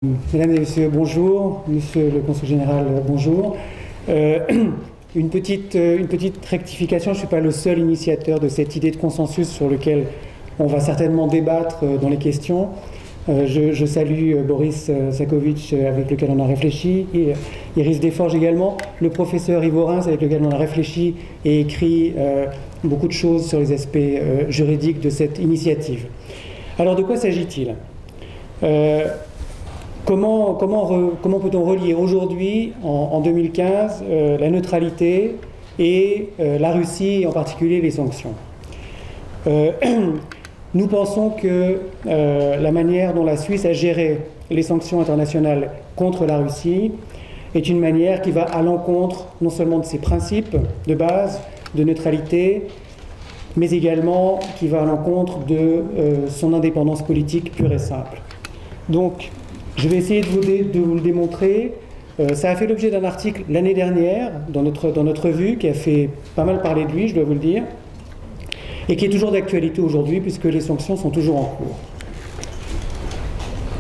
Mesdames et messieurs, bonjour. Monsieur le consul général, bonjour. Une petite rectification, je ne suis pas le seul initiateur de cette idée de consensus sur lequel on va certainement débattre dans les questions. Je salue Boris Sakovic avec lequel on a réfléchi, et Iris Desforges également, le professeur Yves Orens avec lequel on a réfléchi et écrit beaucoup de choses sur les aspects juridiques de cette initiative. Alors de quoi s'agit-il ? Comment peut-on relier aujourd'hui, en 2015, la neutralité et la Russie, et en particulier les sanctions ? Nous pensons que la manière dont la Suisse a géré les sanctions internationales contre la Russie est une manière qui va à l'encontre non seulement de ses principes de base, de neutralité, mais également qui va à l'encontre de son indépendance politique pure et simple. Donc, je vais essayer de vous le démontrer. Ça a fait l'objet d'un article l'année dernière dans notre revue qui a fait pas mal parler de lui, je dois vous le dire, et qui est toujours d'actualité aujourd'hui puisque les sanctions sont toujours en cours.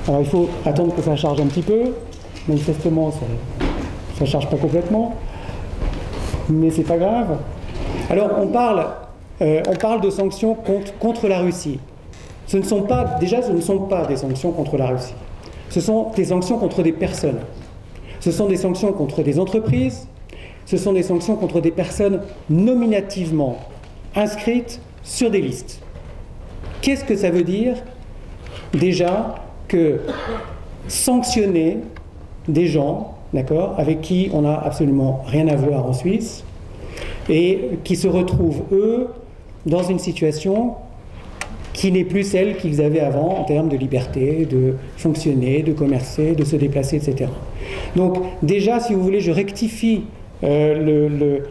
Alors il faut attendre que ça charge un petit peu. Manifestement, ça ne charge pas complètement, mais c'est pas grave. Alors on parle de sanctions contre la Russie. Ce ne sont pas des sanctions contre la Russie. Ce sont des sanctions contre des personnes. Ce sont des sanctions contre des entreprises. Ce sont des sanctions contre des personnes nominativement inscrites sur des listes. Qu'est-ce que ça veut dire ? Déjà que sanctionner des gens, d'accord, avec qui on n'a absolument rien à voir en Suisse et qui se retrouvent, eux, dans une situation qui n'est plus celle qu'ils avaient avant en termes de liberté, de fonctionner, de commercer, de se déplacer, etc. Donc déjà, si vous voulez, je rectifie l'idée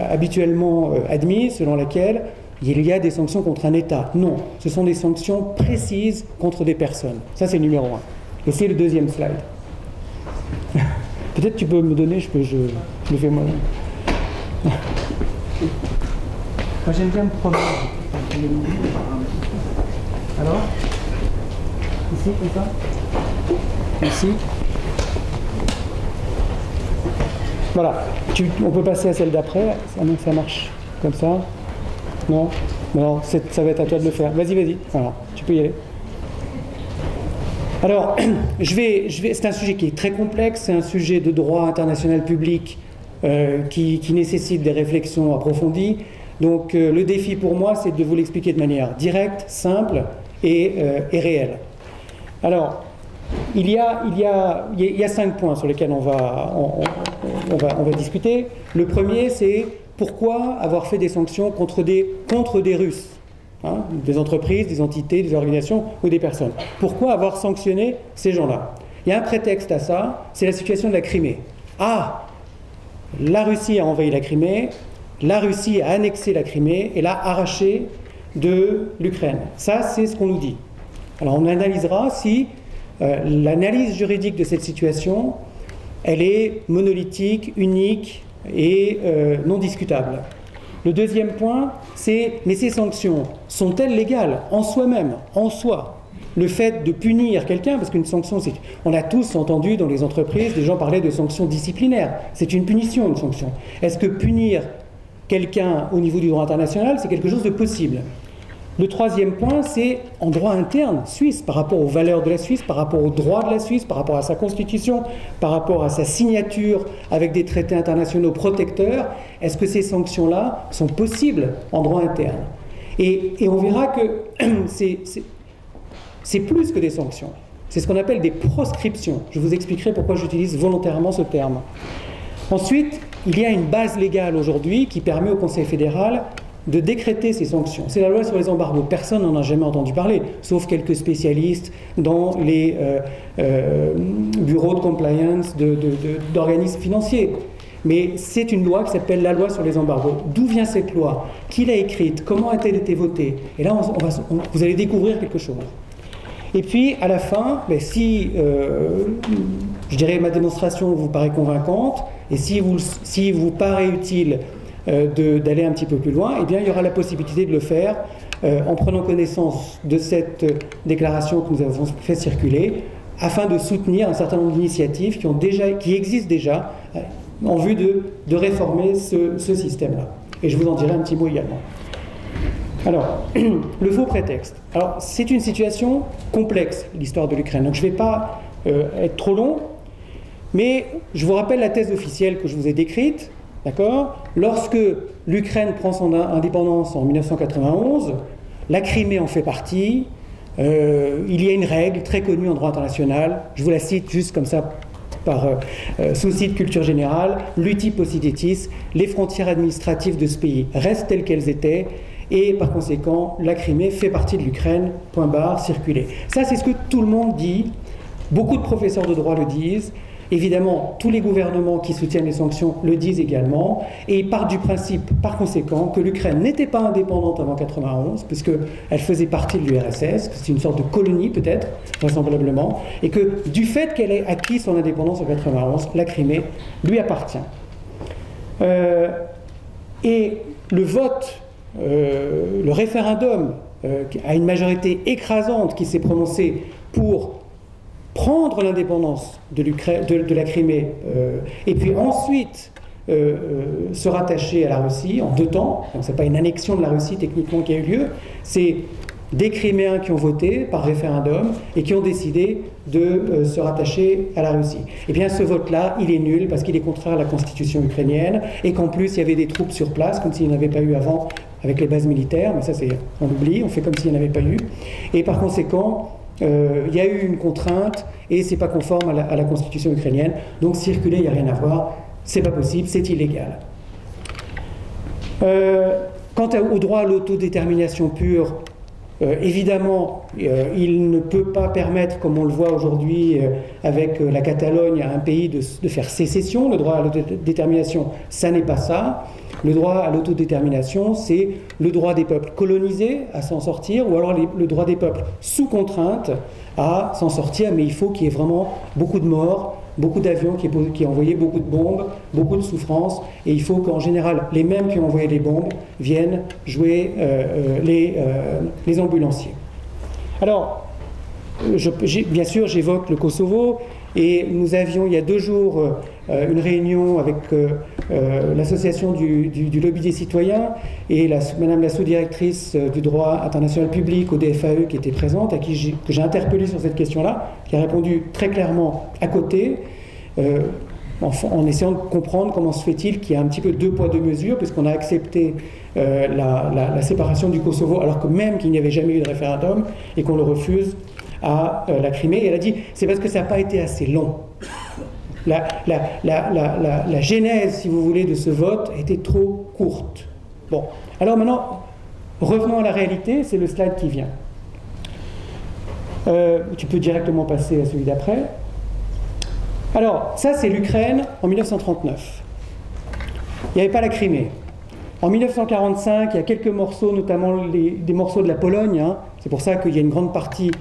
habituellement admise selon laquelle il y a des sanctions contre un État. Non, ce sont des sanctions précises contre des personnes. Ça, c'est le numéro 1. Et c'est le deuxième slide. Peut-être tu peux me donner, je le fais moi-même. Moi, j'aime bien me promener. Alors, ici, comme ça. Ici. Voilà. On peut passer à celle d'après. Ça marche comme ça. Non. Alors, ça va être à toi de le faire. Vas-y. Alors, tu peux y aller. Alors, c'est un sujet qui est très complexe. C'est un sujet de droit international public qui nécessite des réflexions approfondies. Donc le défi pour moi, c'est de vous l'expliquer de manière directe, simple et réelle. Alors, il y a 5 points sur lesquels on va discuter. Le premier, c'est pourquoi avoir fait des sanctions contre des Russes, hein, des entreprises, des entités, des organisations ou des personnes. Pourquoi avoir sanctionné ces gens-là ? Il y a un prétexte à ça, c'est la situation de la Crimée. Ah, la Russie a envahi la Crimée. La Russie a annexé la Crimée et l'a arrachée de l'Ukraine. Ça, c'est ce qu'on nous dit. Alors, on analysera si l'analyse juridique de cette situation, elle est monolithique, unique et non discutable. Le deuxième point, c'est, mais ces sanctions sont-elles légales en soi-même, en soi ? Le fait de punir quelqu'un, parce qu'une sanction, on a tous entendu dans les entreprises, des gens parlaient de sanctions disciplinaires. C'est une punition, une sanction. Est-ce que punir quelqu'un au niveau du droit international, c'est quelque chose de possible. Le troisième point, c'est en droit interne suisse, par rapport aux valeurs de la Suisse, par rapport aux droits de la Suisse, par rapport à sa constitution, par rapport à sa signature avec des traités internationaux protecteurs, est-ce que ces sanctions-là sont possibles en droit interne ? Et on verra que c'est plus que des sanctions. C'est ce qu'on appelle des proscriptions. Je vous expliquerai pourquoi j'utilise volontairement ce terme. Ensuite, il y a une base légale aujourd'hui qui permet au Conseil fédéral de décréter ces sanctions. C'est la loi sur les embargos. Personne n'en a jamais entendu parler, sauf quelques spécialistes dans les bureaux de compliance d'organismes financiers. Mais c'est une loi qui s'appelle la loi sur les embargos. D'où vient cette loi ? Qui l'a écrite ? Comment a-t-elle été votée ? Et là, vous allez découvrir quelque chose. Et puis, à la fin, si je dirais ma démonstration vous paraît convaincante, et si vous paraît utile d'aller un petit peu plus loin, eh bien, il y aura la possibilité de le faire en prenant connaissance de cette déclaration que nous avons fait circuler, afin de soutenir un certain nombre d'initiatives qui existent déjà en vue de réformer ce système-là. Et je vous en dirai un petit mot également. Alors, le faux prétexte. Alors, c'est une situation complexe, l'histoire de l'Ukraine. Donc, je ne vais pas être trop long, mais je vous rappelle la thèse officielle que je vous ai décrite. D'accord ? Lorsque l'Ukraine prend son indépendance en 1991, la Crimée en fait partie. Il y a une règle très connue en droit international, je vous la cite juste comme ça par souci de culture générale, l'uti possidetis, les frontières administratives de ce pays restent telles qu'elles étaient, et par conséquent, la Crimée fait partie de l'Ukraine, point barre, circuler. Ça, c'est ce que tout le monde dit, beaucoup de professeurs de droit le disent, évidemment, tous les gouvernements qui soutiennent les sanctions le disent également, et ils partent du principe, par conséquent, que l'Ukraine n'était pas indépendante avant 1991, puisqu'elle faisait partie de l'URSS, que c'est une sorte de colonie peut-être, vraisemblablement, et que du fait qu'elle ait acquis son indépendance en 1991, la Crimée lui appartient. Et le vote, le référendum, à une majorité écrasante qui s'est prononcé pour prendre l'indépendance de la Crimée et puis ensuite se rattacher à la Russie en 2 temps. Donc ce n'est pas une annexion de la Russie techniquement qui a eu lieu, c'est des Criméens qui ont voté par référendum et qui ont décidé de se rattacher à la Russie. Eh bien ce vote-là, il est nul parce qu'il est contraire à la constitution ukrainienne et qu'en plus il y avait des troupes sur place, comme s'il n'y en avait pas eu avant avec les bases militaires, mais ça on l'oublie, on fait comme s'il n'y en avait pas eu. Et par conséquent, il y a eu une contrainte et c'est pas conforme à la constitution ukrainienne, donc circuler, il n'y a rien à voir, c'est pas possible, c'est illégal. Quant au droit à l'autodétermination pure, évidemment, il ne peut pas permettre, comme on le voit aujourd'hui avec la Catalogne, à un pays de faire sécession. Le droit à l'autodétermination, ça n'est pas ça. Le droit à l'autodétermination, c'est le droit des peuples colonisés à s'en sortir, ou alors le droit des peuples sous contrainte à s'en sortir, mais il faut qu'il y ait vraiment beaucoup de morts, beaucoup d'avions qui ont envoyé beaucoup de bombes, beaucoup de souffrances, et il faut qu'en général, les mêmes qui ont envoyé les bombes viennent jouer les ambulanciers. Alors, bien sûr, j'évoque le Kosovo, et nous avions il y a 2 jours une réunion avec l'association du lobby des citoyens et madame la sous-directrice du droit international public au DFAE qui était présente, que j'ai interpellé sur cette question-là, qui a répondu très clairement à côté, en essayant de comprendre comment se fait-il qu'il y a un petit peu 2 poids 2 mesures, puisqu'on a accepté la séparation du Kosovo alors que même qu'il n'y avait jamais eu de référendum et qu'on le refuse à la Crimée. Et elle a dit, c'est parce que ça n'a pas été assez long. La genèse, si vous voulez, de ce vote était trop courte. Bon, alors maintenant, revenons à la réalité, c'est le slide qui vient. Tu peux directement passer à celui d'après. Alors, ça c'est l'Ukraine en 1939. Il n'y avait pas la Crimée. En 1945, il y a quelques morceaux, notamment des morceaux de la Pologne. Hein. C'est pour ça qu'il y a une grande partie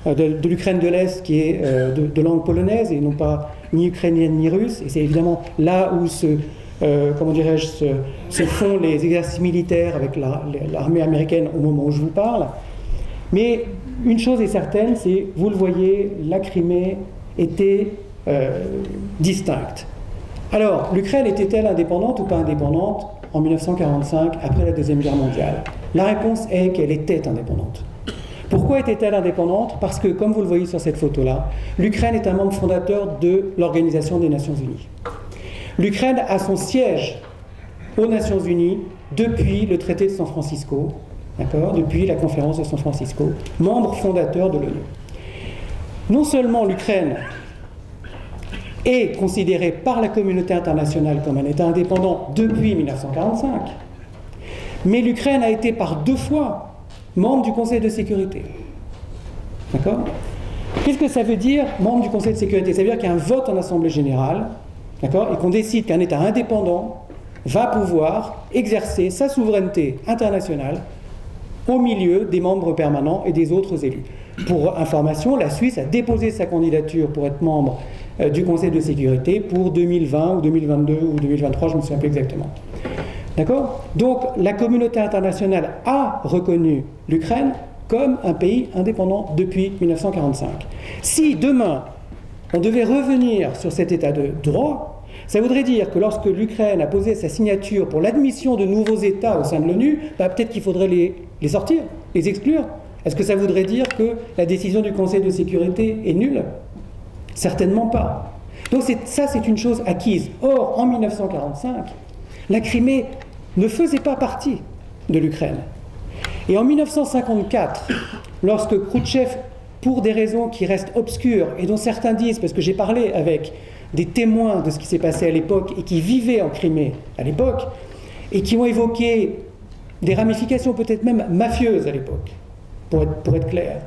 de l'Ukraine de l'Est qui est de langue polonaise et non pas ni ukrainienne ni russe. Et c'est évidemment là où se font les exercices militaires avec l'armée américaine au moment où je vous parle. Mais une chose est certaine, c'est, vous le voyez, la Crimée était distincte. Alors, l'Ukraine était-elle indépendante ou pas indépendante en 1945, après la Deuxième Guerre mondiale? La réponse est qu'elle était indépendante. Pourquoi était-elle indépendante? Parce que, comme vous le voyez sur cette photo-là, l'Ukraine est un membre fondateur de l'Organisation des Nations Unies. L'Ukraine a son siège aux Nations Unies depuis le traité de San Francisco, depuis la conférence de San Francisco, membre fondateur de l'ONU. Non seulement l'Ukraine est considérée par la communauté internationale comme un État indépendant depuis 1945, mais l'Ukraine a été par 2 fois membre du Conseil de sécurité. D'accord? Qu'est-ce que ça veut dire, membre du Conseil de sécurité? Ça veut dire qu'il y a un vote en Assemblée générale, d'accord, et qu'on décide qu'un État indépendant va pouvoir exercer sa souveraineté internationale au milieu des membres permanents et des autres élus. Pour information, la Suisse a déposé sa candidature pour être membre du Conseil de sécurité pour 2020 ou 2022 ou 2023, je ne me souviens plus exactement. D'accord? Donc la communauté internationale a reconnu l'Ukraine comme un pays indépendant depuis 1945. Si demain, on devait revenir sur cet état de droit, ça voudrait dire que lorsque l'Ukraine a posé sa signature pour l'admission de nouveaux États au sein de l'ONU, peut-être qu'il faudrait les sortir, les exclure. Est-ce que ça voudrait dire que la décision du Conseil de sécurité est nulle? Certainement pas. Donc ça, c'est une chose acquise. Or, en 1945, la Crimée ne faisait pas partie de l'Ukraine. Et en 1954, lorsque Khrouchtchev, pour des raisons qui restent obscures, et dont certains disent, parce que j'ai parlé avec des témoins de ce qui s'est passé à l'époque, et qui vivaient en Crimée à l'époque, et qui ont évoqué des ramifications peut-être même mafieuses à l'époque, pour être clair.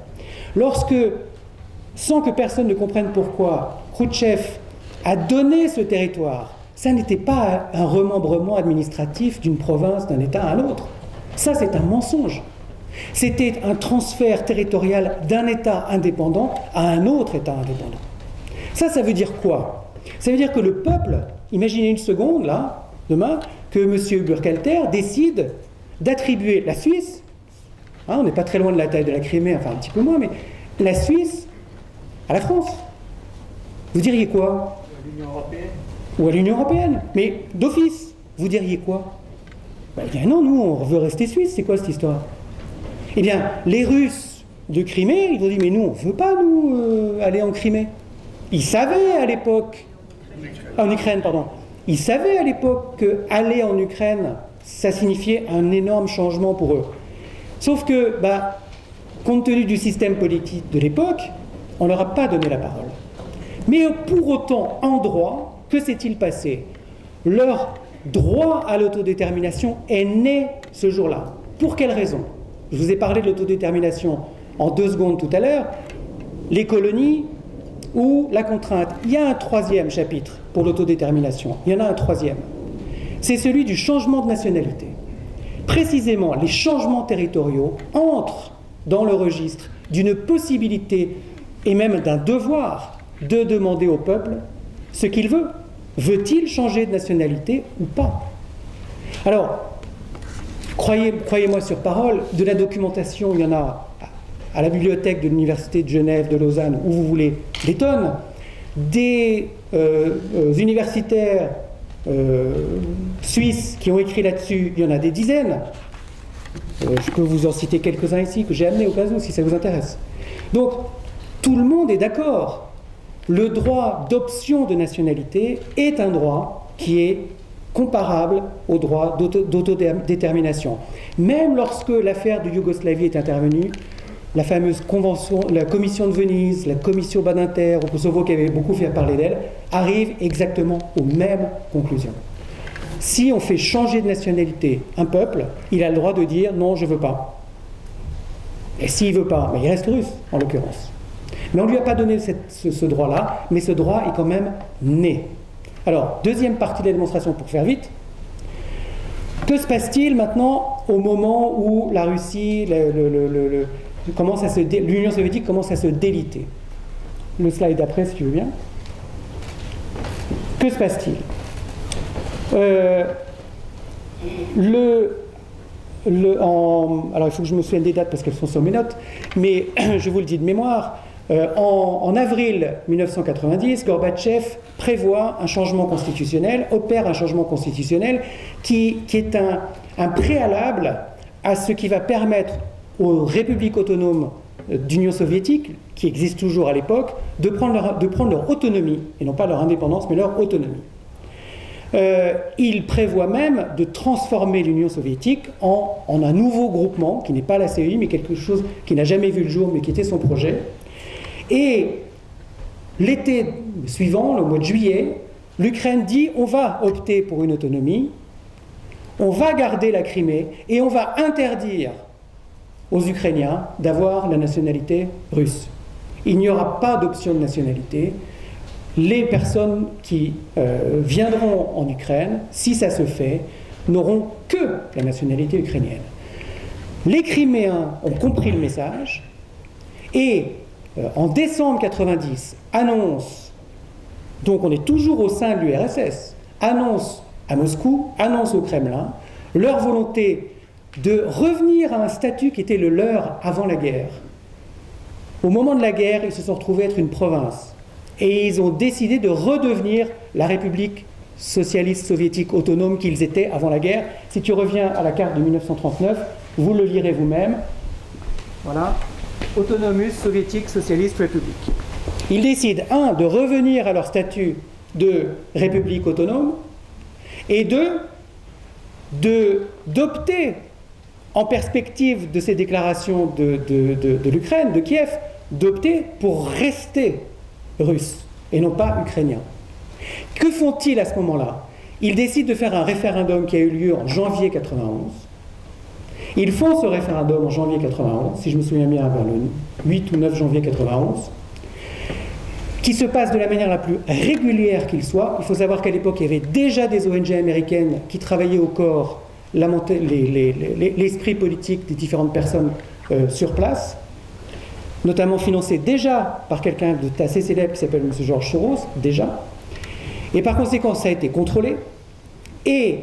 Lorsque, sans que personne ne comprenne pourquoi, Khrouchtchev a donné ce territoire, ça n'était pas un remembrement administratif d'une province, d'un État à un autre. Ça, c'est un mensonge. C'était un transfert territorial d'un État indépendant à un autre État indépendant. Ça veut dire quoi? Ça veut dire que le peuple, imaginez une seconde, là, demain, que M. Burkhalter décide d'attribuer la Suisse, on n'est pas très loin de la taille de la Crimée, enfin un petit peu moins, mais la Suisse à la France. Vous diriez quoi? À l'Union européenne. Ou à l'Union européenne. Mais d'office, vous diriez quoi? Non, nous, on veut rester suisse. C'est quoi cette histoire? Eh bien, les Russes de Crimée, ils ont dit, mais nous, on ne veut pas, nous, aller en Crimée. Ils savaient à l'époque... En Ukraine, pardon. Ils savaient à l'époque qu'aller en Ukraine, ça signifiait un énorme changement pour eux. Sauf que, compte tenu du système politique de l'époque, on ne leur a pas donné la parole. Mais pour autant, en droit, que s'est-il passé? Leur droit à l'autodétermination est né ce jour-là. Pour quelle raison? Je vous ai parlé de l'autodétermination en 2 secondes tout à l'heure. Les colonies ou la contrainte. Il y a un 3e chapitre pour l'autodétermination. Il y en a un 3e. C'est celui du changement de nationalité. Précisément, les changements territoriaux entrent dans le registre d'une possibilité et même d'un devoir de demander au peuple ce qu'il veut. Veut-il changer de nationalité ou pas? Alors, croyez-moi sur parole, de la documentation, il y en a à la bibliothèque de l'Université de Genève, de Lausanne, où vous voulez, des tonnes. Des universitaires suisses qui ont écrit là-dessus, il y en a des dizaines. Je peux vous en citer quelques-uns ici, que j'ai amenés au cas où, si ça vous intéresse. Donc, tout le monde est d'accord. Le droit d'option de nationalité est un droit qui est comparable au droit d'autodétermination. Même lorsque l'affaire de Yougoslavie est intervenue, la fameuse convention, la commission de Venise, la commission Badinter au Kosovo, qui avait beaucoup fait parler d'elle, arrivent exactement aux mêmes conclusions. Si on fait changer de nationalité un peuple, il a le droit de dire non, je ne veux pas. Et s'il ne veut pas, mais il reste russe en l'occurrence. Mais on ne lui a pas donné ce droit-là, mais ce droit est quand même né. Alors, deuxième partie de la démonstration pour faire vite. Que se passe-t-il maintenant au moment où la Russie, l'Union soviétique commence à se déliter? Le slide d'après, si tu veux bien. Que se passe-t-il? Alors, il faut que je me souvienne des dates parce qu'elles sont sur mes notes, mais je vous le dis de mémoire. En avril 1990, Gorbatchev prévoit un changement constitutionnel, opère un changement constitutionnel qui est un préalable à ce qui va permettre aux républiques autonomes d'Union soviétique, qui existent toujours à l'époque, de prendre leur autonomie, et non pas leur indépendance, mais leur autonomie. Il prévoit même de transformer l'Union soviétique en un nouveau groupement, qui n'est pas la CEI, mais quelque chose qui n'a jamais vu le jour, mais qui était son projet. Et l'été suivant, le mois de juillet, l'Ukraine dit on va opter pour une autonomie, on va garder la Crimée et on va interdire aux Ukrainiens d'avoir la nationalité russe. Il n'y aura pas d'option de nationalité. Les personnes qui viendront en Ukraine, si ça se fait, n'auront que la nationalité ukrainienne. Les Criméens ont compris le message et en décembre 90, annonce, donc on est toujours au sein de l'URSS, annonce à Moscou, annonce au Kremlin, leur volonté de revenir à un statut qui était le leur avant la guerre. Au moment de la guerre, ils se sont retrouvés être une province. Et ils ont décidé de redevenir la République socialiste soviétique autonome qu'ils étaient avant la guerre. Si tu reviens à la carte de 1939, vous le lirez vous-même. Voilà. Autonomous Soviétique Socialiste République. Ils décident, un, de revenir à leur statut de République autonome, et deux, d'opter, en perspective de ces déclarations de l'Ukraine, de Kiev, d'opter pour rester russes et non pas ukrainiens. Que font-ils à ce moment-là? Ils décident de faire un référendum qui a eu lieu en janvier 91. Ils font ce référendum en janvier 91, si je me souviens bien, vers le 8 ou 9 janvier 91, qui se passe de la manière la plus régulière qu'il soit. Il faut savoir qu'à l'époque, il y avait déjà des ONG américaines qui travaillaient au corps l'esprit politique des différentes personnes sur place, notamment financé déjà par quelqu'un d'assez célèbre qui s'appelle M. George Soros, déjà. Et par conséquent, ça a été contrôlé. Et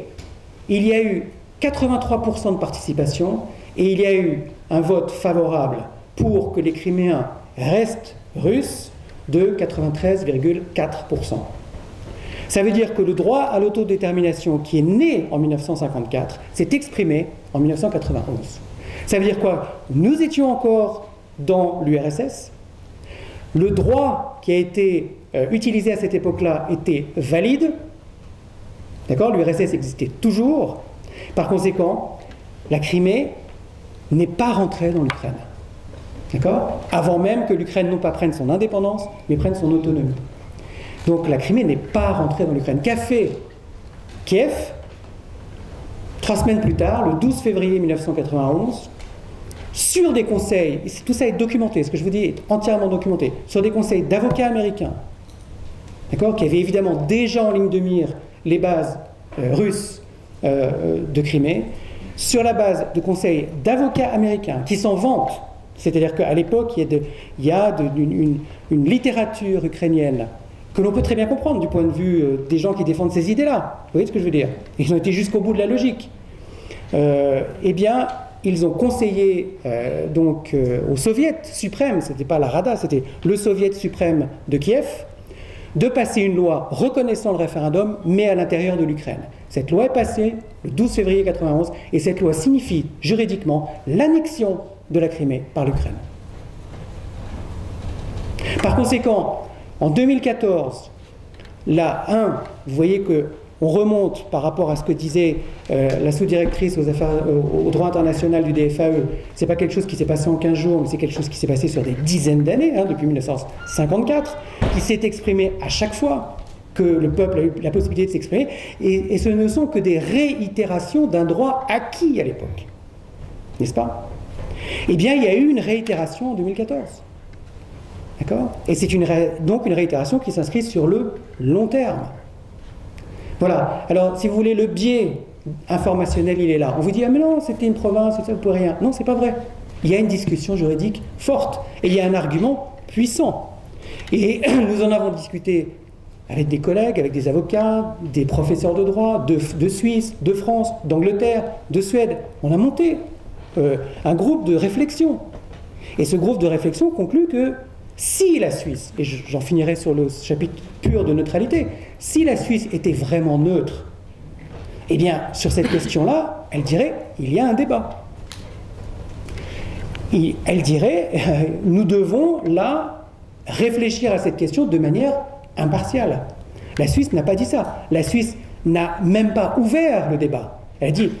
il y a eu 83% de participation et il y a eu un vote favorable pour que les Criméens restent russes de 93,4%. Ça veut dire que le droit à l'autodétermination qui est né en 1954 s'est exprimé en 1991. Ça veut dire quoi? Nous étions encore dans l'URSS. Le droit qui a été utilisé à cette époque-là était valide. D'accord? L'URSS existait toujours. Par conséquent, la Crimée n'est pas rentrée dans l'Ukraine. D'accord? Avant même que l'Ukraine non pas prenne son indépendance, mais prenne son autonomie. Donc la Crimée n'est pas rentrée dans l'Ukraine. Qu'a fait Kiev 3 semaines plus tard, le 12 février 1991, sur des conseils, tout ça est documenté, ce que je vous dis est entièrement documenté, sur des conseils d'avocats américains, d'accord, qui avaient évidemment déjà en ligne de mire les bases russes de Crimée, sur la base de conseils d'avocats américains qui s'en vantent. C'est-à-dire qu'à l'époque, il y a une littérature ukrainienne que l'on peut très bien comprendre du point de vue des gens qui défendent ces idées-là. Vous voyez ce que je veux dire? Ils ont été jusqu'au bout de la logique. Eh bien, ils ont conseillé au Soviet suprême, ce n'était pas la Rada, c'était le Soviet suprême de Kiev, de passer une loi reconnaissant le référendum, mais à l'intérieur de l'Ukraine. Cette loi est passée le 12 février 1991, et cette loi signifie juridiquement l'annexion de la Crimée par l'Ukraine. Par conséquent, en 2014, là, vous voyez qu'on remonte par rapport à ce que disait la sous-directrice au droit international du DFAE. Ce n'est pas quelque chose qui s'est passé en 15 jours, mais c'est quelque chose qui s'est passé sur des dizaines d'années, depuis 1954, qui s'est exprimé à chaque fois que le peuple a eu la possibilité de s'exprimer, et ce ne sont que des réitérations d'un droit acquis à l'époque. N'est-ce pas? Eh bien, il y a eu une réitération en 2014. D'accord? Et c'est donc une réitération qui s'inscrit sur le long terme. Voilà. Alors, si vous voulez, le biais informationnel, il est là. On vous dit, ah mais non, c'était une province, ça, vous pouvez rien. Non, c'est pas vrai. Il y a une discussion juridique forte. Et il y a un argument puissant. Et nous en avons discuté avec des collègues, avec des avocats, des professeurs de droit, de Suisse, de France, d'Angleterre, de Suède. On a monté un groupe de réflexion. Et ce groupe de réflexion conclut que si la Suisse, et j'en finirai sur le chapitre pur de neutralité, si la Suisse était vraiment neutre, eh bien, sur cette question-là, elle dirait, il y a un débat. Et elle dirait, nous devons, là, réfléchir à cette question de manière impartiale. La Suisse n'a pas dit ça. La Suisse n'a même pas ouvert le débat. Elle a dit,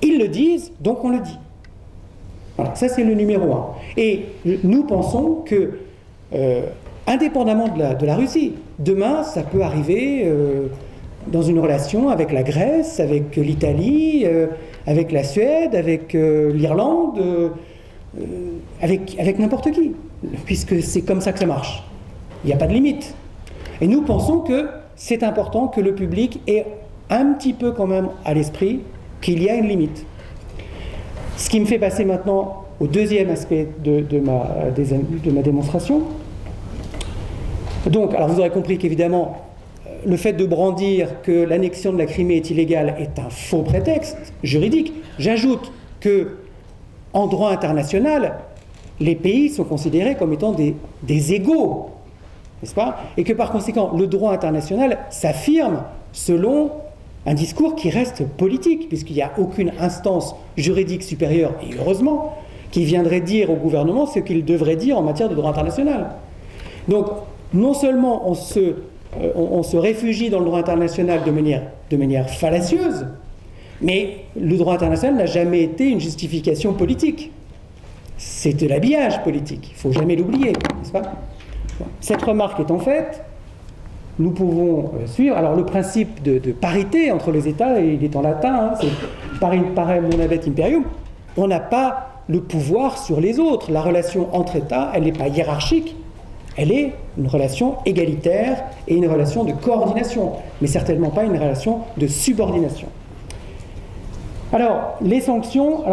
ils le disent, donc on le dit. Voilà, ça c'est le numéro 1. Et nous pensons que, indépendamment de la Russie, demain ça peut arriver dans une relation avec la Grèce, avec l'Italie, avec la Suède, avec l'Irlande, avec n'importe qui, puisque c'est comme ça que ça marche. Il n'y a pas de limite. Et nous pensons que c'est important que le public ait un petit peu quand même à l'esprit qu'il y a une limite. Ce qui me fait passer maintenant au deuxième aspect de ma démonstration. Donc, alors vous aurez compris qu'évidemment, le fait de brandir que l'annexion de la Crimée est illégale est un faux prétexte juridique. J'ajoute que, en droit international, les pays sont considérés comme étant des égaux, n'est-ce pas? Et que par conséquent, le droit international s'affirme selon un discours qui reste politique, puisqu'il n'y a aucune instance juridique supérieure, et heureusement, qui viendrait dire au gouvernement ce qu'il devrait dire en matière de droit international. Donc, non seulement on se réfugie dans le droit international de manière fallacieuse, mais le droit international n'a jamais été une justification politique. C'est de l'habillage politique, il ne faut jamais l'oublier, n'est-ce pas? Cette remarque étant faite, nous pouvons suivre. Alors le principe de parité entre les États, il est en latin, hein, c'est parem non habet imperium. On n'a pas le pouvoir sur les autres. La relation entre États, elle n'est pas hiérarchique, elle est une relation égalitaire et une relation de coordination, mais certainement pas une relation de subordination. Alors, les sanctions,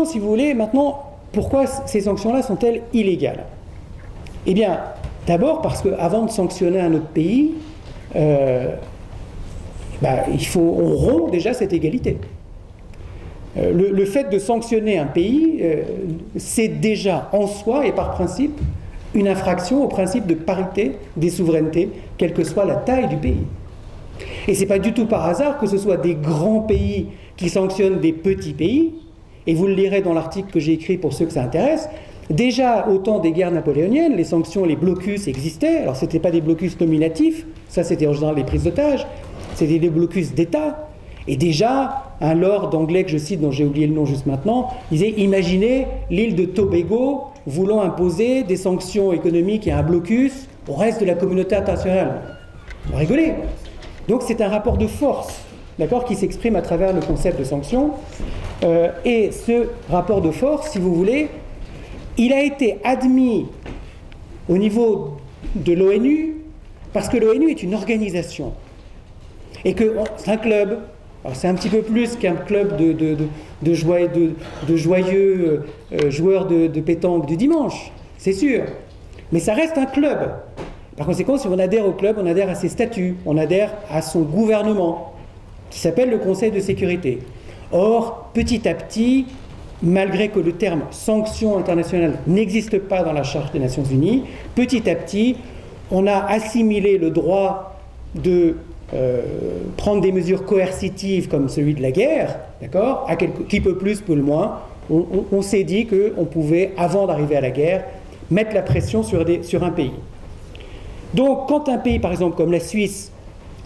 si vous voulez, maintenant, pourquoi ces sanctions-là sont-elles illégales? Eh bien, d'abord parce qu'avant de sanctionner un autre pays, on rompt déjà cette égalité. Le fait de sanctionner un pays, c'est déjà en soi et par principe une infraction au principe de parité des souverainetés, quelle que soit la taille du pays. Et ce n'est pas du tout par hasard que ce soit des grands pays qui sanctionnent des petits pays, et vous le lirez dans l'article que j'ai écrit pour ceux que ça intéresse. Déjà, au temps des guerres napoléoniennes, les sanctions, les blocus existaient. Alors, ce n'étaient pas des blocus nominatifs, ça c'était en général les prises d'otages, c'était des blocus d'État. Et déjà, un lord anglais que je cite, dont j'ai oublié le nom juste maintenant, disait « Imaginez l'île de Tobago voulant imposer des sanctions économiques et un blocus au reste de la communauté internationale. » On va rigoler. Donc c'est un rapport de force, d'accord, qui s'exprime à travers le concept de sanction. Et ce rapport de force, si vous voulez, il a été admis au niveau de l'ONU parce que l'ONU est une organisation et que c'est un club. Alors c'est un petit peu plus qu'un club de joyeux joueurs de pétanque du dimanche, c'est sûr, mais ça reste un club. Par conséquent, si on adhère au club, on adhère à ses statuts, on adhère à son gouvernement qui s'appelle le Conseil de sécurité. Or, petit à petit, malgré que le terme sanction internationale n'existe pas dans la Charte des Nations Unies, petit à petit, on a assimilé le droit de prendre des mesures coercitives comme celui de la guerre, d'accord, qui peut plus, peut le moins. On s'est dit qu'on pouvait, avant d'arriver à la guerre, mettre la pression sur un pays. Donc, quand un pays, par exemple, comme la Suisse,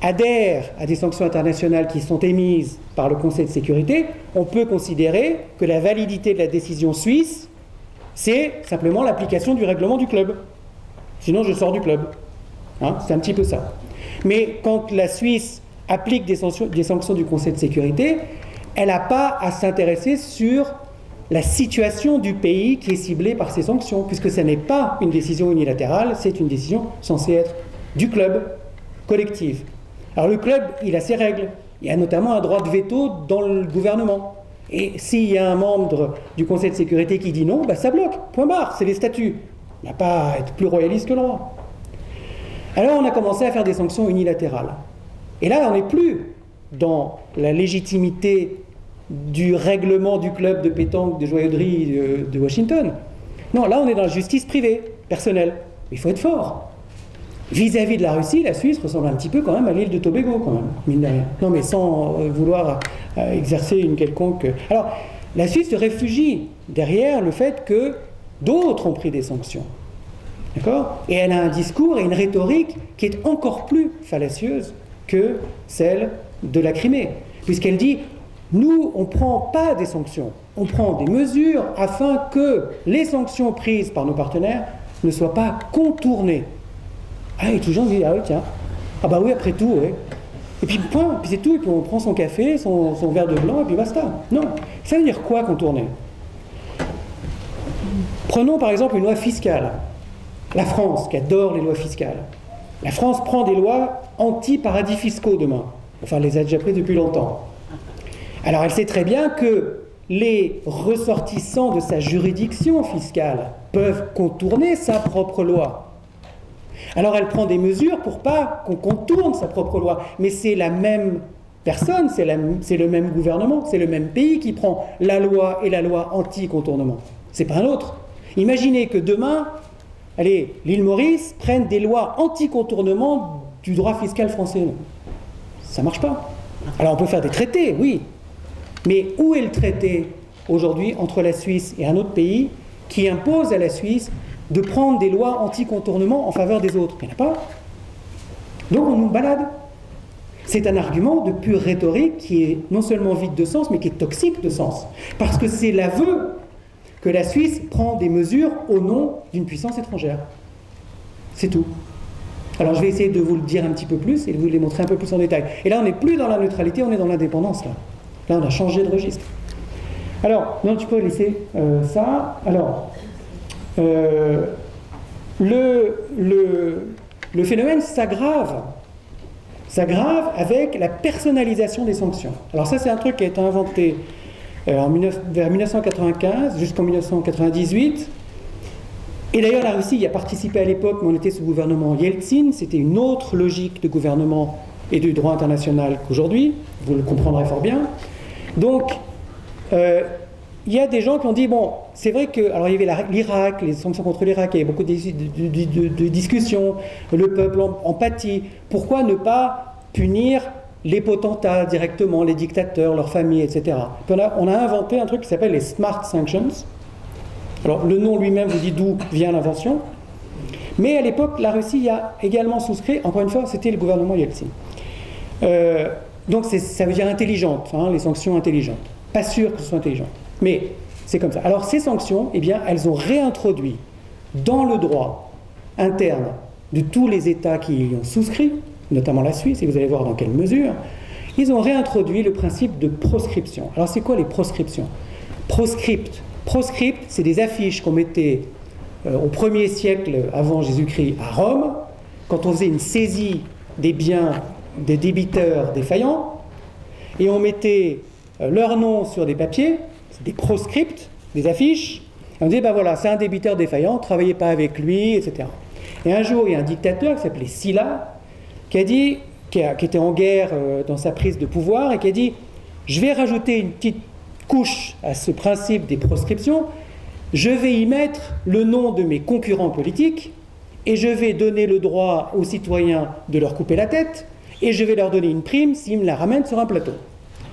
adhère à des sanctions internationales qui sont émises par le Conseil de sécurité, on peut considérer que la validité de la décision suisse, c'est simplement l'application du règlement du club. Sinon, je sors du club. Hein, c'est un petit peu ça. Mais quand la Suisse applique des sanctions du Conseil de sécurité, elle n'a pas à s'intéresser sur la situation du pays qui est ciblé par ces sanctions, puisque ce n'est pas une décision unilatérale, c'est une décision censée être du club, collective. Alors le club, il a ses règles. Il y a notamment un droit de veto dans le gouvernement. Et s'il y a un membre du Conseil de sécurité qui dit non, ça bloque, point barre, c'est les statuts. Il n'y a pas à être plus royaliste que le roi. Alors on a commencé à faire des sanctions unilatérales. Et là, on n'est plus dans la légitimité du règlement du club de pétanque de joyauderie de Washington. Non, là, on est dans la justice privée, personnelle. Il faut être fort. Vis-à-vis de la Russie, la Suisse ressemble un petit peu quand même à l'île de Tobago, quand même, mine de rien. Non, mais sans vouloir exercer une quelconque... Alors, la Suisse se réfugie derrière le fait que d'autres ont pris des sanctions. D'accord ? Et elle a un discours et une rhétorique qui est encore plus fallacieuse que celle de la Crimée. Puisqu'elle dit, nous, on ne prend pas des sanctions, on prend des mesures afin que les sanctions prises par nos partenaires ne soient pas contournées. Ah, et tout le gens disent, ah oui, tiens, ah bah oui, après tout, oui. Et puis point, puis c'est tout, et puis on prend son café, son verre de blanc, et puis basta. Non, ça veut dire quoi contourner ? Prenons par exemple une loi fiscale. La France, qui adore les lois fiscales. La France prend des lois anti-paradis fiscaux demain. Enfin, elle les a déjà prises depuis longtemps. Alors, elle sait très bien que les ressortissants de sa juridiction fiscale peuvent contourner sa propre loi. Alors elle prend des mesures pour pas qu'on contourne sa propre loi, mais c'est la même personne, c'est le même gouvernement, c'est le même pays qui prend la loi et la loi anti-contournement. C'est pas un autre. Imaginez que demain, allez, l'île Maurice prenne des lois anti-contournement du droit fiscal français. Ça marche pas. Alors on peut faire des traités, oui, mais où est le traité aujourd'hui entre la Suisse et un autre pays qui impose à la Suisse de prendre des lois anti-contournement en faveur des autres? Il n'y en a pas. Donc on nous balade. C'est un argument de pure rhétorique qui est non seulement vide de sens, mais qui est toxique de sens. Parce que c'est l'aveu que la Suisse prend des mesures au nom d'une puissance étrangère. C'est tout. Alors je vais essayer de vous le dire un petit peu plus et de vous les montrer un peu plus en détail. Et là on n'est plus dans la neutralité, on est dans l'indépendance. Là on a changé de registre. Alors, non, tu peux laisser ça. Alors, le phénomène s'aggrave. S'aggrave avec la personnalisation des sanctions. Alors ça, c'est un truc qui a été inventé vers 1995 jusqu'en 1998. Et d'ailleurs, la Russie y a participé à l'époque, mais on était sous gouvernement Yeltsin. C'était une autre logique de gouvernement et du droit international qu'aujourd'hui. Vous le comprendrez fort bien. Donc, il y a des gens qui ont dit, bon, c'est vrai que, alors il y avait l'Irak, les sanctions contre l'Irak, il y avait beaucoup de discussions, le peuple en pâtit. Pourquoi ne pas punir les potentats directement, les dictateurs, leurs familles, etc. Puis on a inventé un truc qui s'appelle les Smart Sanctions. Alors le nom lui-même vous dit d'où vient l'invention. Mais à l'époque, la Russie a également souscrit, encore une fois, c'était le gouvernement Yeltsin. Donc ça veut dire intelligente, hein, les sanctions intelligentes. Pas sûr que ce soit intelligent, mais c'est comme ça. Alors ces sanctions, eh bien, elles ont réintroduit dans le droit interne de tous les États qui y ont souscrit, notamment la Suisse, et vous allez voir dans quelle mesure, ils ont réintroduit le principe de proscription. Alors c'est quoi les proscriptions? Proscript, c'est des affiches qu'on mettait au 1er siècle avant Jésus-Christ à Rome, quand on faisait une saisie des biens des débiteurs défaillants, et on mettait leur nom sur des papiers, des proscripts, des affiches, et on disait, ben voilà, c'est un débiteur défaillant, ne travaillez pas avec lui, etc. Et un jour, il y a un dictateur qui s'appelait Sylla, qui a dit, qui était en guerre dans sa prise de pouvoir, et qui a dit, je vais rajouter une petite couche à ce principe des proscriptions, je vais y mettre le nom de mes concurrents politiques, et je vais donner le droit aux citoyens de leur couper la tête, et je vais leur donner une prime s'ils me la ramènent sur un plateau.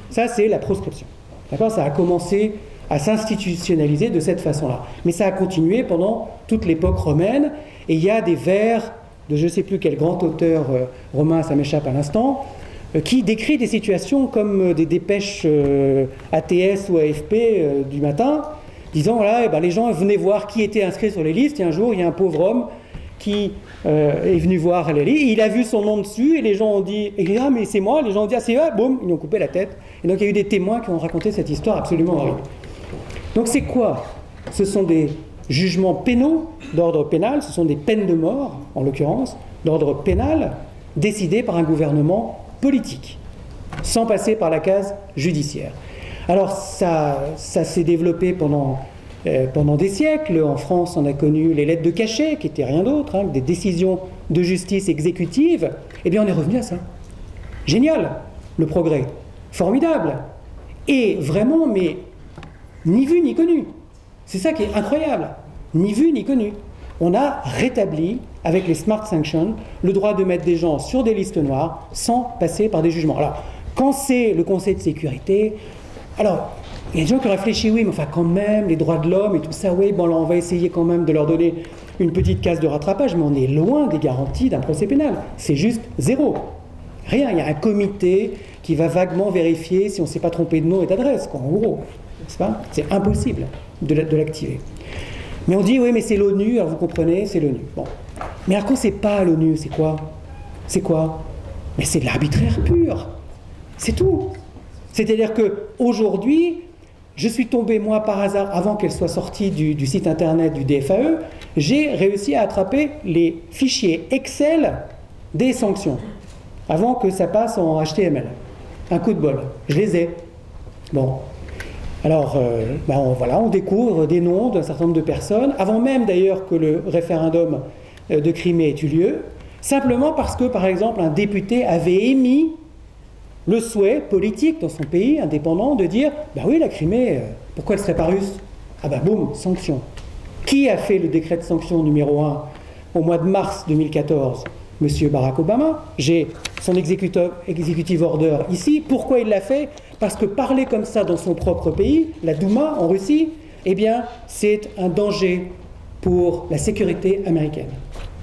Ça, c'est la proscription. D'accord ? Ça a commencé à s'institutionnaliser de cette façon-là. Mais ça a continué pendant toute l'époque romaine, et il y a des vers de je ne sais plus quel grand auteur romain, ça m'échappe à l'instant, qui décrit des situations comme des dépêches ATS ou AFP du matin, disant, voilà, eh ben, les gens venaient voir qui était inscrit sur les listes, et un jour, il y a un pauvre homme qui est venu voir les listes, il a vu son nom dessus, et les gens ont dit, ah, mais c'est moi, les gens ont dit, ah, c'est eux, boum, ils lui ont coupé la tête. Et donc, il y a eu des témoins qui ont raconté cette histoire absolument horrible. Donc, c'est quoi? Ce sont des jugements pénaux d'ordre pénal, ce sont des peines de mort, en l'occurrence, d'ordre pénal, décidées par un gouvernement politique, sans passer par la case judiciaire. Alors, ça s'est développé pendant des siècles. En France, on a connu les lettres de cachet, qui n'étaient rien d'autre, hein, des décisions de justice exécutive. Eh bien, on est revenu à ça. Génial, le progrès. Formidable. Et vraiment, mais ni vu ni connu. C'est ça qui est incroyable. Ni vu ni connu. On a rétabli, avec les Smart Sanctions, le droit de mettre des gens sur des listes noires sans passer par des jugements. Alors, quand c'est le Conseil de sécurité, alors, il y a des gens qui ont réfléchi, oui, mais enfin quand même, les droits de l'homme et tout ça, oui, bon, là, on va essayer quand même de leur donner une petite case de rattrapage, mais on est loin des garanties d'un procès pénal. C'est juste zéro. Rien. Il y a un comité qui va vaguement vérifier si on ne s'est pas trompé de nom et d'adresse, quoi, en gros. C'est impossible de l'activer. Mais on dit, oui, mais c'est l'ONU, alors vous comprenez, c'est l'ONU. Bon. Mais alors quand c'est pas l'ONU, c'est quoi? C'est quoi? Mais c'est de l'arbitraire pur. C'est tout. C'est-à-dire qu'aujourd'hui, je suis tombé, moi, par hasard, avant qu'elle soit sortie du site internet du DFAE, j'ai réussi à attraper les fichiers Excel des sanctions, avant que ça passe en HTML. Un coup de bol. Je les ai. Bon. Alors, voilà, on découvre des noms d'un certain nombre de personnes, avant même d'ailleurs que le référendum de Crimée ait eu lieu, simplement parce que, par exemple, un député avait émis le souhait politique dans son pays indépendant de dire « bah oui, la Crimée, pourquoi elle ne serait pas russe ?» Ah bah boum, sanction. Qui a fait le décret de sanction numéro 1 au mois de mars 2014 ? Monsieur Barack Obama. J'ai son executive order ici. Pourquoi il l'a fait ? Parce que parler comme ça dans son propre pays, la Douma en Russie, eh bien, c'est un danger pour la sécurité américaine.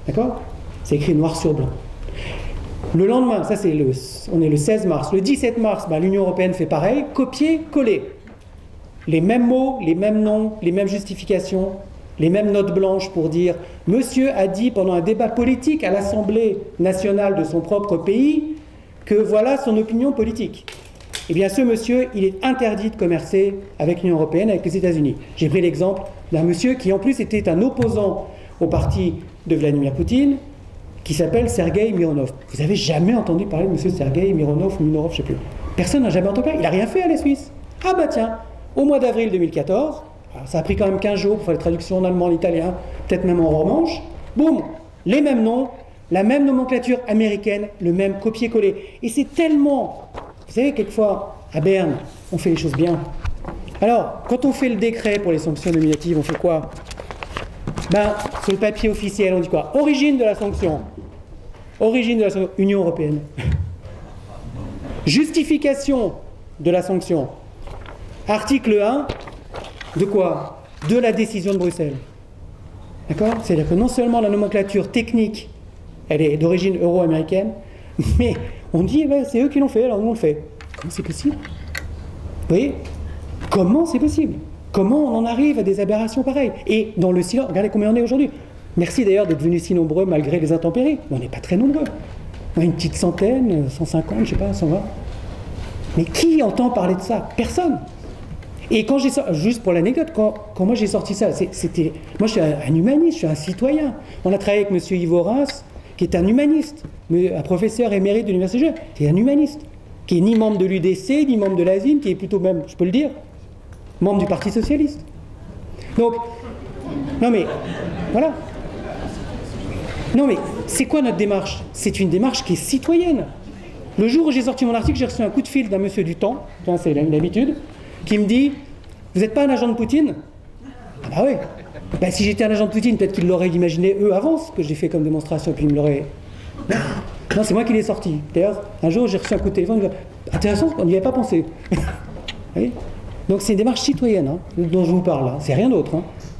D'accord ? C'est écrit noir sur blanc. Le lendemain, ça c'est on est le 16 mars. Le 17 mars, l'Union européenne fait pareil, copier-coller. Les mêmes mots, les mêmes noms, les mêmes justifications, les mêmes notes blanches pour dire « Monsieur a dit pendant un débat politique à l'Assemblée nationale de son propre pays que voilà son opinion politique. » Eh bien, ce monsieur, il est interdit de commercer avec l'Union européenne, avec les États-Unis. J'ai pris l'exemple d'un monsieur qui, en plus, était un opposant au parti de Vladimir Poutine, qui s'appelle Sergueï Mironov. Vous avez jamais entendu parler de monsieur Sergueï Mironov, je ne sais plus. Personne n'a jamais entendu parler. Il n'a rien fait à la Suisse. Ah bah tiens, au mois d'avril 2014, alors ça a pris quand même 15 jours pour faire la traduction en allemand, en italien, peut-être même en romanche. Boum, les mêmes noms, la même nomenclature américaine, le même copier-coller. Et c'est tellement... Vous savez, quelquefois, à Berne, on fait les choses bien. Alors, quand on fait le décret pour les sanctions nominatives, on fait quoi ? Sur le papier officiel, on dit quoi ? Origine de la sanction. Origine de la sanction. Union européenne. Justification de la sanction. Article 1, de quoi ? De la décision de Bruxelles. D'accord ? C'est-à-dire que non seulement la nomenclature technique, elle est d'origine euro-américaine, mais on dit, c'est eux qui l'ont fait, alors nous on le fait. Comment c'est possible ? Vous voyez ? Comment c'est possible ? Comment on en arrive à des aberrations pareilles ? Et dans le silence, regardez combien on est aujourd'hui. Merci d'ailleurs d'être venus si nombreux malgré les intempéries. On n'est pas très nombreux. On a une petite centaine, 150, je ne sais pas, 120. Mais qui entend parler de ça ? Personne. Et quand j'ai sorti, juste pour l'anecdote, quand moi j'ai sorti ça, c'était... Moi je suis un humaniste, je suis un citoyen. On a travaillé avec M. Yves Reims, qui est un humaniste, un professeur émérite de l'Université de Genève. C'est un humaniste, qui est ni membre de l'UDC, ni membre de l'ASIM, qui est plutôt même, je peux le dire, membre du Parti Socialiste. Donc, non mais, voilà. Non mais, c'est quoi notre démarche ? C'est une démarche qui est citoyenne. Le jour où j'ai sorti mon article, j'ai reçu un coup de fil d'un monsieur du temps, c'est l'habitude, qui me dit « Vous n'êtes pas un agent de Poutine ?» Ah bah oui. Si j'étais un agent de Poutine, peut-être qu'ils l'auraient imaginé eux avant, ce que j'ai fait comme démonstration, puis ils me l'auraient... Non, c'est moi qui l'ai sorti. D'ailleurs, un jour, j'ai reçu un coup de téléphone, intéressant, on n'y avait pas pensé. Oui. Donc c'est une démarche citoyenne dont je vous parle, là. C'est rien d'autre.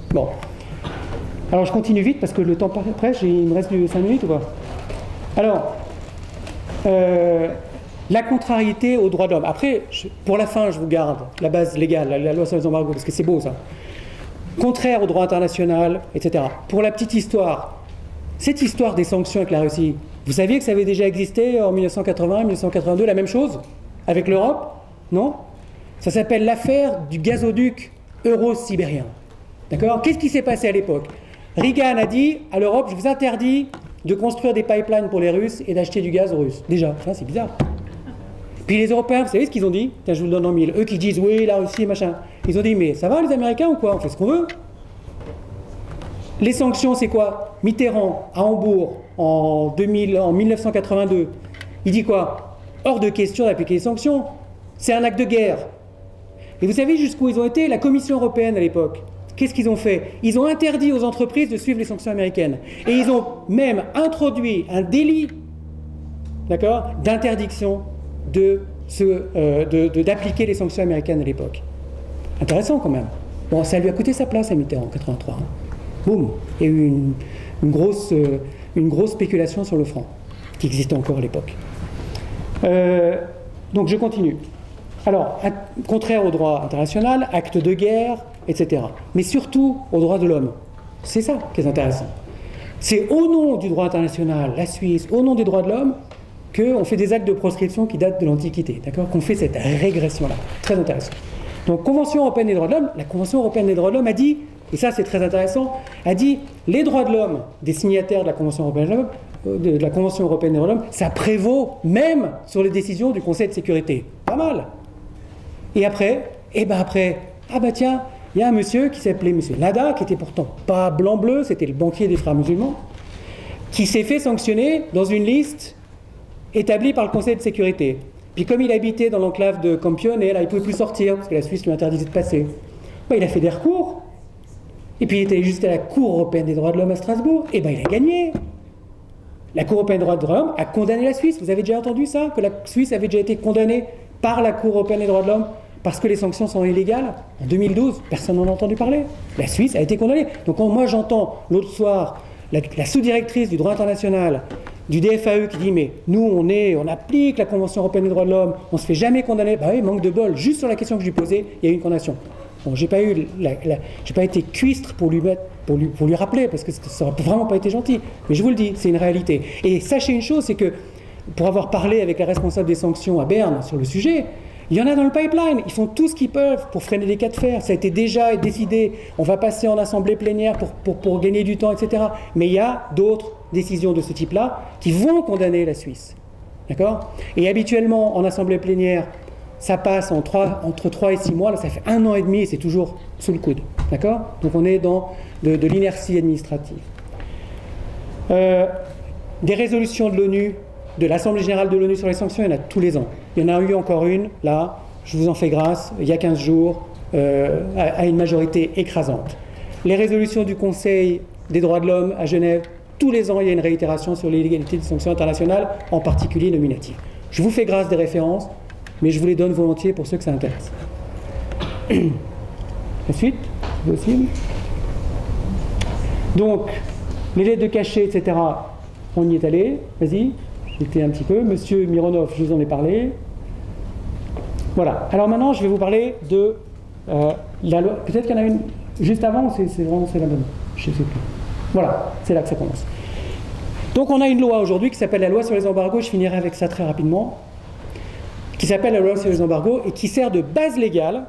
Bon. Alors je continue vite, parce que le temps presse, il me reste 5 minutes ou pas ? Alors, la contrariété aux droits de l'homme. Après, pour la fin, je vous garde la base légale, la loi sur les embargos, parce que c'est beau ça. Contraire au droit international, etc. Pour la petite histoire, cette histoire des sanctions avec la Russie, vous saviez que ça avait déjà existé en 1980, 1982, la même chose avec l'Europe ? Non ? Ça s'appelle l'affaire du gazoduc euro-sibérien. D'accord ? Qu'est-ce qui s'est passé à l'époque ? Reagan a dit à l'Europe, je vous interdis de construire des pipelines pour les Russes et d'acheter du gaz aux Russes. Déjà, ça c'est bizarre. Puis les Européens, vous savez ce qu'ils ont dit ? Tiens, je vous le donne en mille. Eux qui disent, oui, la Russie, machin. Ils ont dit, mais ça va les Américains ou quoi ? On fait ce qu'on veut. Les sanctions, c'est quoi ? Mitterrand, à Hambourg, en 1982, il dit quoi ? Hors de question d'appliquer les sanctions. C'est un acte de guerre. Et vous savez jusqu'où ils ont été ? La Commission européenne à l'époque. Qu'est-ce qu'ils ont fait ? Ils ont interdit aux entreprises de suivre les sanctions américaines. Et ils ont même introduit un délit, d'accord, d'interdiction d'appliquer les sanctions américaines à l'époque. Intéressant quand même. Bon, ça lui a coûté sa place à Mitterrand en 83. Boum, il y a eu une grosse spéculation sur le franc, qui existait encore à l'époque. Donc je continue. Alors, contraire au droit international, acte de guerre, etc. Mais surtout au droit de l'homme. C'est ça qui est intéressant. C'est au nom du droit international, la Suisse, au nom des droits de l'homme, qu'on fait des actes de proscription qui datent de l'Antiquité, d'accord ? Qu'on fait cette régression-là. Très intéressant. Donc, Convention européenne des droits de l'homme, la Convention européenne des droits de l'homme a dit, et ça c'est très intéressant, a dit les droits de l'homme des signataires de la Convention européenne des droits de l'homme, ça prévaut même sur les décisions du Conseil de sécurité. Pas mal. Et après, ah bah tiens, il y a un monsieur qui s'appelait monsieur Nada, qui était pourtant pas blanc-bleu, c'était le banquier des frères musulmans, qui s'est fait sanctionner dans une liste établie par le Conseil de sécurité. Puis comme il habitait dans l'enclave de Campione, là, il ne pouvait plus sortir, parce que la Suisse lui interdisait de passer. Ben, il a fait des recours. Et puis il est allé juste à la Cour européenne des droits de l'homme à Strasbourg. Et ben il a gagné. La Cour européenne des droits de l'homme a condamné la Suisse. Vous avez déjà entendu ça? Que la Suisse avait déjà été condamnée par la Cour européenne des droits de l'homme parce que les sanctions sont illégales? En 2012, personne n'en a entendu parler. La Suisse a été condamnée. Donc moi j'entends l'autre soir la sous-directrice du droit international du DFAE qui dit mais nous on applique la Convention européenne des droits de l'homme, on ne se fait jamais condamner. Bah oui, manque de bol, juste sur la question que je lui posais, il y a eu une condamnation. Bon, j'ai pas été cuistre pour lui rappeler, parce que ça n'aurait vraiment pas été gentil. Mais je vous le dis, c'est une réalité. Et sachez une chose, c'est que pour avoir parlé avec la responsable des sanctions à Berne sur le sujet, il y en a dans le pipeline. Ils font tout ce qu'ils peuvent pour freiner les cas de fer. Ça a été déjà décidé. On va passer en assemblée plénière pour gagner du temps, etc. Mais il y a d'autres décisions de ce type-là qui vont condamner la Suisse. D'accord? Et habituellement, en assemblée plénière, ça passe entre 3 et 6 mois. Là, ça fait 1 an et demi et c'est toujours sous le coude. D'accord? Donc on est dans de l'inertie administrative. Des résolutions de l'ONU, de l'Assemblée générale de l'ONU sur les sanctions, il y en a tous les ans. Il y en a eu encore une, là, je vous en fais grâce, il y a 15 jours, à une majorité écrasante. Les résolutions du Conseil des droits de l'homme à Genève, tous les ans, il y a une réitération sur l'illégalité des sanctions internationales, en particulier nominatives. Je vous fais grâce des références, mais je vous les donne volontiers pour ceux que ça intéresse. La suite, c'est possible. Donc, les lettres de cachet, etc., on y est allé. Vas-y, j'étais un petit peu. Monsieur Mironov, je vous en ai parlé. Voilà. Alors maintenant, je vais vous parler de la loi. Peut-être qu'il y en a une juste avant, c'est la bonne. Je ne sais plus. Voilà, c'est là que ça commence. Donc on a une loi aujourd'hui qui s'appelle la loi sur les embargos. Je finirai avec ça très rapidement. Qui s'appelle la loi sur les embargos et qui sert de base légale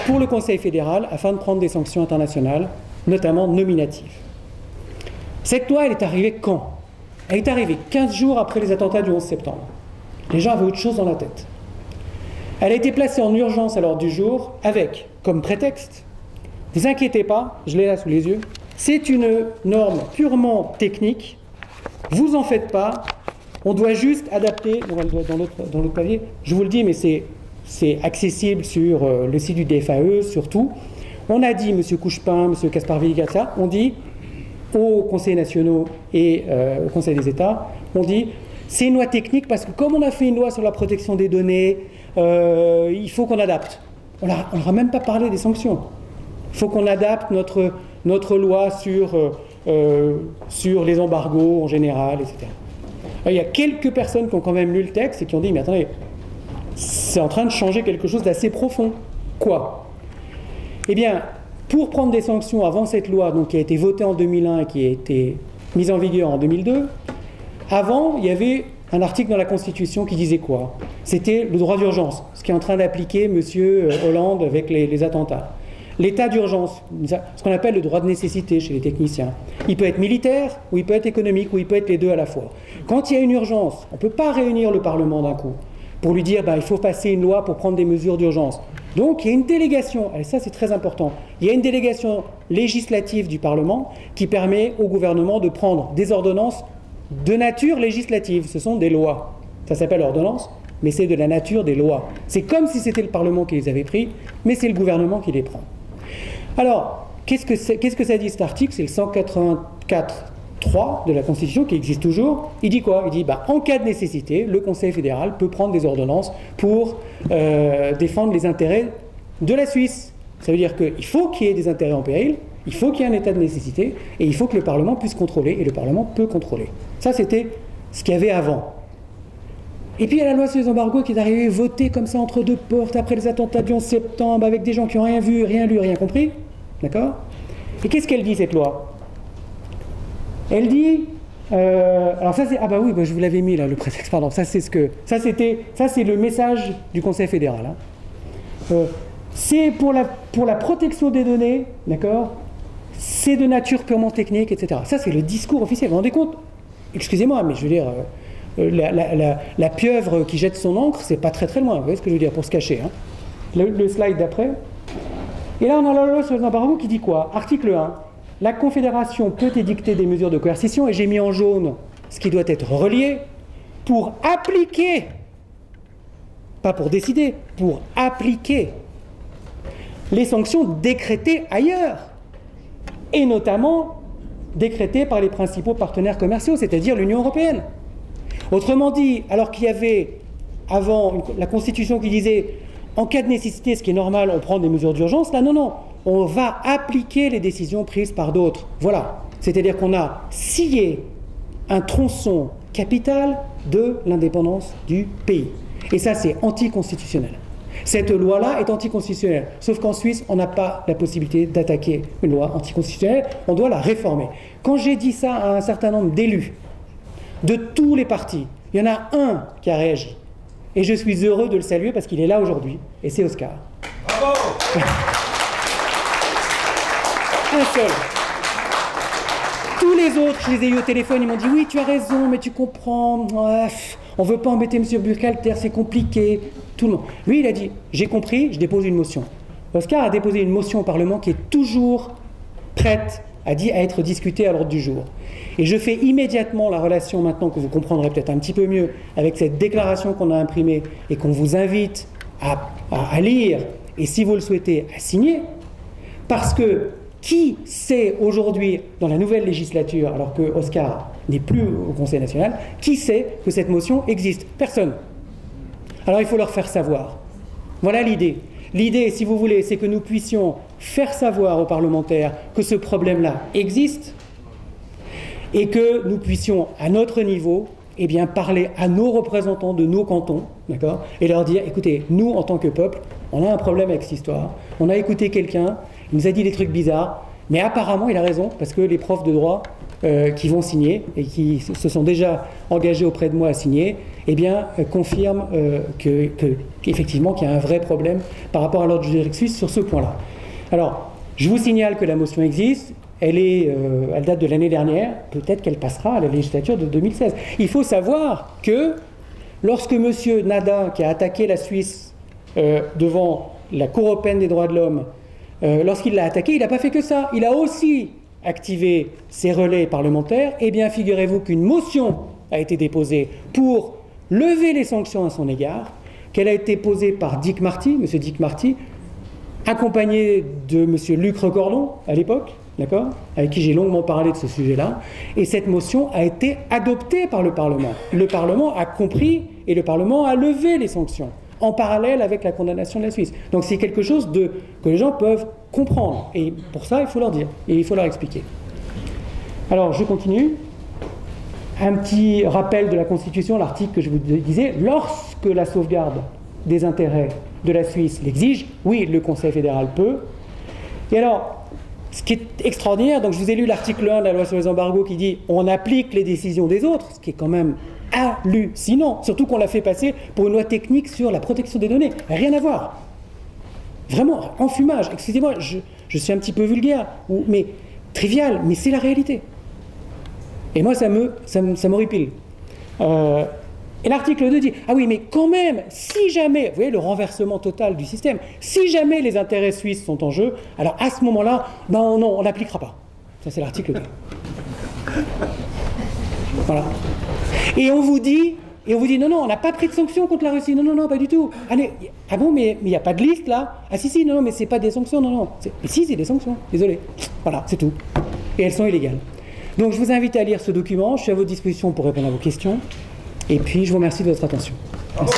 pour le Conseil fédéral afin de prendre des sanctions internationales, notamment nominatives. Cette loi, elle est arrivée quand? Elle est arrivée 15 jours après les attentats du 11 septembre. Les gens avaient autre chose dans la tête. Elle a été placée en urgence à l'ordre du jour avec, comme prétexte, ne vous inquiétez pas, je l'ai là sous les yeux, c'est une norme purement technique, vous en faites pas, on doit juste adapter, dans l'autre papier, je vous le dis, mais c'est accessible sur le site du DFAE, surtout. On a dit, M. Couchepin, M. Kaspar-Villigata, on dit aux conseils nationaux et au Conseil des États, on dit, c'est une loi technique parce que comme on a fait une loi sur la protection des données, il faut qu'on adapte. On leur a même pas parlé des sanctions. Il faut qu'on adapte notre loi sur les embargos en général, etc. Alors, il y a quelques personnes qui ont quand même lu le texte et qui ont dit, mais attendez, c'est en train de changer quelque chose d'assez profond. Quoi? Eh bien, pour prendre des sanctions avant cette loi, donc, qui a été votée en 2001 et qui a été mise en vigueur en 2002, avant, il y avait un article dans la Constitution qui disait quoi? C'était le droit d'urgence, ce qui est en train d'appliquer M. Hollande avec les attentats. L'état d'urgence, ce qu'on appelle le droit de nécessité chez les techniciens. Il peut être militaire, ou il peut être économique, ou il peut être les deux à la fois. Quand il y a une urgence, on ne peut pas réunir le Parlement d'un coup pour lui dire il faut passer une loi pour prendre des mesures d'urgence. Donc il y a une délégation, et ça c'est très important, il y a une délégation législative du Parlement qui permet au gouvernement de prendre des ordonnances de nature législative. Ce sont des lois. Ça s'appelle ordonnance, mais c'est de la nature des lois. C'est comme si c'était le Parlement qui les avait pris, mais c'est le gouvernement qui les prend. Alors, qu'est-ce que ça dit cet article? C'est le 184.3 de la Constitution qui existe toujours. Il dit quoi? Il dit en cas de nécessité, le Conseil fédéral peut prendre des ordonnances pour défendre les intérêts de la Suisse. Ça veut dire qu'il faut qu'il y ait des intérêts en péril, il faut qu'il y ait un état de nécessité, et il faut que le Parlement puisse contrôler, et le Parlement peut contrôler. Ça, c'était ce qu'il y avait avant. Et puis il y a la loi sur les embargos qui est arrivée votée comme ça entre deux portes après les attentats du 11 septembre avec des gens qui n'ont rien vu, rien lu, rien compris. D'accord? Et qu'est-ce qu'elle dit cette loi? Elle dit alors ça c'est je vous l'avais mis là le prétexte, pardon, ça c'est le message du Conseil fédéral. C'est pour la protection des données, d'accord? C'est de nature purement technique, etc. Ça c'est le discours officiel. Vous vous rendez compte? Excusez-moi, mais je veux dire la pieuvre qui jette son encre, c'est pas très très loin, vous voyez ce que je veux dire, pour se cacher. Hein. Le slide d'après. Et là, on a la loi sur les embargos qui dit quoi? Article 1. la Confédération peut édicter des mesures de coercition, et j'ai mis en jaune ce qui doit être relié pour appliquer, pas pour décider, pour appliquer les sanctions décrétées ailleurs, et notamment décrétées par les principaux partenaires commerciaux, c'est-à-dire l'Union européenne. Autrement dit, alors qu'il y avait avant la Constitution qui disait en cas de nécessité, ce qui est normal, on prend des mesures d'urgence, là non, on va appliquer les décisions prises par d'autres. Voilà, c'est-à-dire qu'on a scié un tronçon capital de l'indépendance du pays. Et ça, c'est anticonstitutionnel. Cette loi-là est anticonstitutionnelle. Sauf qu'en Suisse, on n'a pas la possibilité d'attaquer une loi anticonstitutionnelle. On doit la réformer. Quand j'ai dit ça à un certain nombre d'élus, de tous les partis, il y en a un qui a réagi. Et je suis heureux de le saluer parce qu'il est là aujourd'hui. Et c'est Oscar. Bravo. Un seul. Tous les autres, je les ai eu au téléphone, ils m'ont dit « Oui, tu as raison, mais tu comprends. On ne veut pas embêter M. Burkhalter, c'est compliqué. » Tout le monde. Lui, il a dit « J'ai compris, je dépose une motion. » Oscar a déposé une motion au Parlement qui est toujours prête à être discutée à l'ordre du jour. Et je fais immédiatement la relation maintenant que vous comprendrez peut-être un petit peu mieux avec cette déclaration qu'on a imprimée et qu'on vous invite à lire et si vous le souhaitez à signer, parce que qui sait aujourd'hui dans la nouvelle législature, alors que Oscar n'est plus au Conseil national, qui sait que cette motion existe? Personne. Alors il faut leur faire savoir. Voilà l'idée. L'idée, si vous voulez, c'est que nous puissions faire savoir aux parlementaires que ce problème-là existe et que nous puissions, à notre niveau, eh bien, parler à nos représentants de nos cantons, d'accord, et leur dire, écoutez, nous, en tant que peuple, on a un problème avec cette histoire. On a écouté quelqu'un, il nous a dit des trucs bizarres, mais apparemment, il a raison, parce que les profs de droit qui vont signer et qui se sont déjà engagés auprès de moi à signer, eh bien, confirment qu'effectivement, qu'il y a un vrai problème par rapport à l'ordre juridique suisse sur ce point-là. Alors, je vous signale que la motion existe. Elle date de l'année dernière, peut-être qu'elle passera à la législature de 2016. Il faut savoir que lorsque M. Nada, qui a attaqué la Suisse devant la Cour européenne des droits de l'homme, lorsqu'il l'a attaqué, il n'a pas fait que ça. Il a aussi activé ses relais parlementaires. Eh bien, figurez-vous qu'une motion a été déposée pour lever les sanctions à son égard, qu'elle a été posée par Dick Marty, M. Dick Marty, accompagné de M. Luc Recordon, à l'époque, d'accord, avec qui j'ai longuement parlé de ce sujet-là, et cette motion a été adoptée par le Parlement. Le Parlement a compris et le Parlement a levé les sanctions, en parallèle avec la condamnation de la Suisse. Donc c'est quelque chose que les gens peuvent comprendre, et pour ça il faut leur dire, et il faut leur expliquer. Alors je continue. Un petit rappel de la Constitution, l'article que je vous disais, lorsque la sauvegarde des intérêts de la Suisse l'exige, oui, le Conseil fédéral peut. Et alors, ce qui est extraordinaire, donc je vous ai lu l'article 1 de la loi sur les embargos qui dit on applique les décisions des autres, ce qui est quand même hallucinant, surtout qu'on l'a fait passer pour une loi technique sur la protection des données. Rien à voir. Vraiment, enfumage. Excusez-moi, je suis un petit peu vulgaire, mais trivial, mais c'est la réalité. Et moi, ça m'horripile. Et l'article 2 dit, ah oui, mais quand même, si jamais, vous voyez le renversement total du système, si jamais les intérêts suisses sont en jeu, alors à ce moment-là, non, on n'appliquera pas. Ça, c'est l'article 2. Voilà. Et on vous dit, non, on n'a pas pris de sanctions contre la Russie. Non, pas du tout. Allez, ah bon, mais il n'y a pas de liste, là? Ah si, non, mais c'est pas des sanctions, non. Mais si, c'est des sanctions, désolé. Voilà, c'est tout. Et elles sont illégales. Donc, je vous invite à lire ce document. Je suis à votre disposition pour répondre à vos questions. Et puis, je vous remercie de votre attention. Merci.